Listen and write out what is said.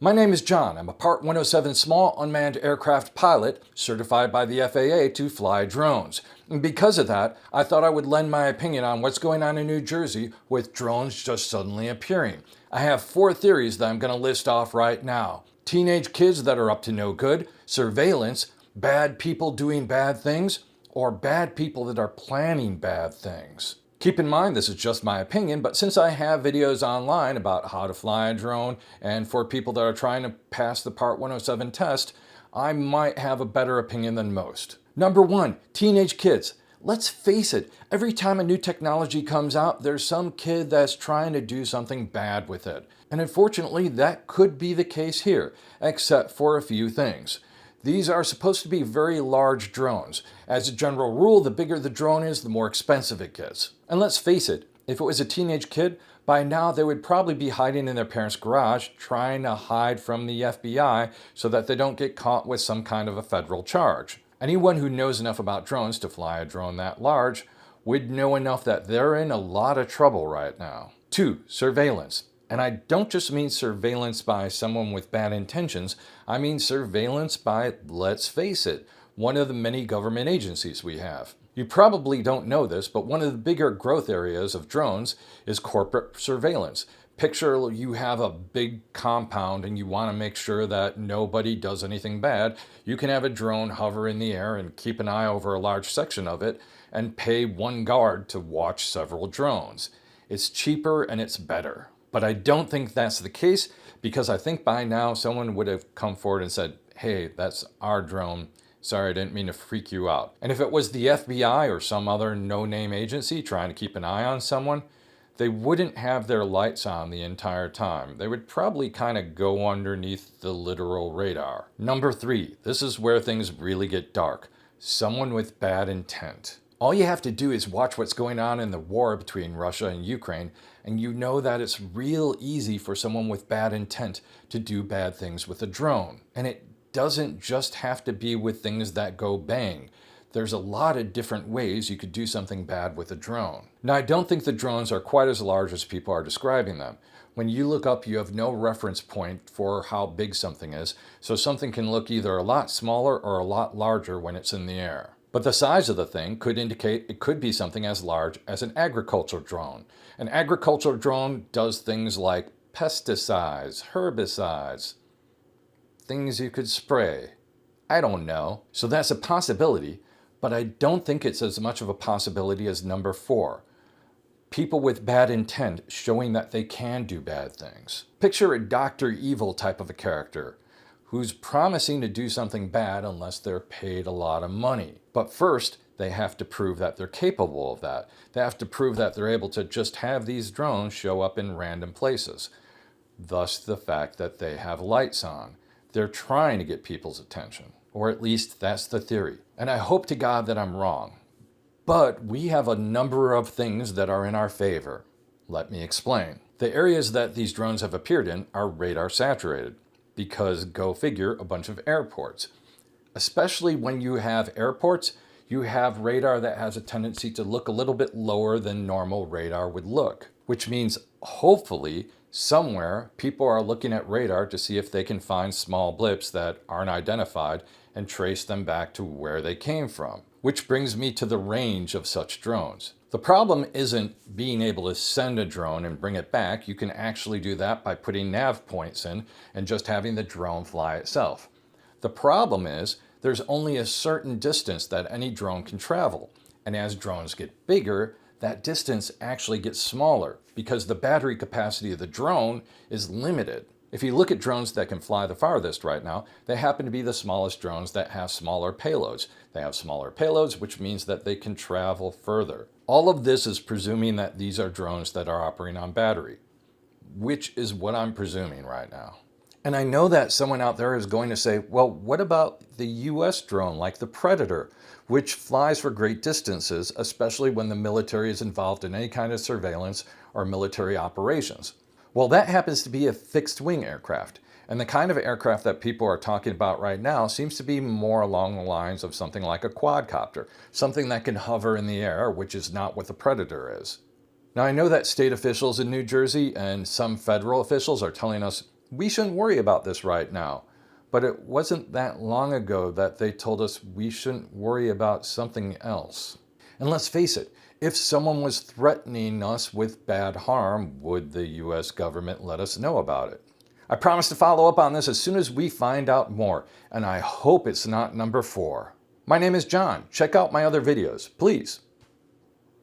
My name is John. I'm a Part 107 small unmanned aircraft pilot certified by the FAA to fly drones. And because of that, I thought I would lend my opinion on what's going on in New Jersey with drones just suddenly appearing. I have 4 theories that I'm going to list off right now. Teenage kids that are up to no good, surveillance, bad people doing bad things, or bad people that are planning bad things. Keep in mind, this is just my opinion, but since I have videos online about how to fly a drone and for people that are trying to pass the Part 107 test, I might have a better opinion than most. Number 1, teenage kids. Let's face it, every time a new technology comes out, there's some kid that's trying to do something bad with it. And unfortunately, that could be the case here, except for a few things. These are supposed to be very large drones. As a general rule, the bigger the drone is, the more expensive it gets. And let's face it, if it was a teenage kid, by now they would probably be hiding in their parents' garage, trying to hide from the FBI so that they don't get caught with some kind of a federal charge. Anyone who knows enough about drones to fly a drone that large would know enough that they're in a lot of trouble right now. 2, surveillance. And I don't just mean surveillance by someone with bad intentions, I mean surveillance by, let's face it, one of the many government agencies we have. You probably don't know this, but one of the bigger growth areas of drones is corporate surveillance. Picture you have a big compound and you want to make sure that nobody does anything bad. You can have a drone hover in the air and keep an eye over a large section of it and pay one guard to watch several drones. It's cheaper and it's better. But I don't think that's the case because I think by now someone would have come forward and said, hey, that's our drone. Sorry, I didn't mean to freak you out. And if it was the FBI or some other no-name agency trying to keep an eye on someone, they wouldn't have their lights on the entire time. They would probably kind of go underneath the literal radar. Number 3, this is where things really get dark. Someone with bad intent. All you have to do is watch what's going on in the war between Russia and Ukraine, and you know that it's real easy for someone with bad intent to do bad things with a drone. And it doesn't just have to be with things that go bang. There's a lot of different ways you could do something bad with a drone. Now, I don't think the drones are quite as large as people are describing them. When you look up, you have no reference point for how big something is, so something can look either a lot smaller or a lot larger when it's in the air. But the size of the thing could indicate it could be something as large as an agricultural drone. An agricultural drone does things like pesticides, herbicides, things you could spray. I don't know. So that's a possibility, but I don't think it's as much of a possibility as number 4. People with bad intent showing that they can do bad things. Picture a Dr. Evil type of a character who's promising to do something bad unless they're paid a lot of money. But first, they have to prove that they're capable of that. They have to prove that they're able to just have these drones show up in random places. Thus the fact that they have lights on. They're trying to get people's attention. Or at least that's the theory. And I hope to God that I'm wrong. But we have a number of things that are in our favor. Let me explain. The areas that these drones have appeared in are radar saturated. Because, go figure, a bunch of airports. Especially when you have airports, you have radar that has a tendency to look a little bit lower than normal radar would look. Which means, hopefully, somewhere people are looking at radar to see if they can find small blips that aren't identified and trace them back to where they came from. Which brings me to the range of such drones. The problem isn't being able to send a drone and bring it back. You can actually do that by putting nav points in and just having the drone fly itself. The problem is there's only a certain distance that any drone can travel. And as drones get bigger, that distance actually gets smaller because the battery capacity of the drone is limited. If you look at drones that can fly the farthest right now, they happen to be the smallest drones that have smaller payloads. They have smaller payloads, which means that they can travel further. All of this is presuming that these are drones that are operating on battery, which is what I'm presuming right now. And I know that someone out there is going to say, well, what about the US drone like the Predator, which flies for great distances, especially when the military is involved in any kind of surveillance or military operations? Well, that happens to be a fixed-wing aircraft, and the kind of aircraft that people are talking about right now seems to be more along the lines of something like a quadcopter, something that can hover in the air, which is not what the Predator is. Now, I know that state officials in New Jersey and some federal officials are telling us, we shouldn't worry about this right now. But it wasn't that long ago that they told us we shouldn't worry about something else. And let's face it, if someone was threatening us with bad harm, would the US government let us know about it? I promise to follow up on this as soon as we find out more, and I hope it's not number 4. My name is John. Check out my other videos, please.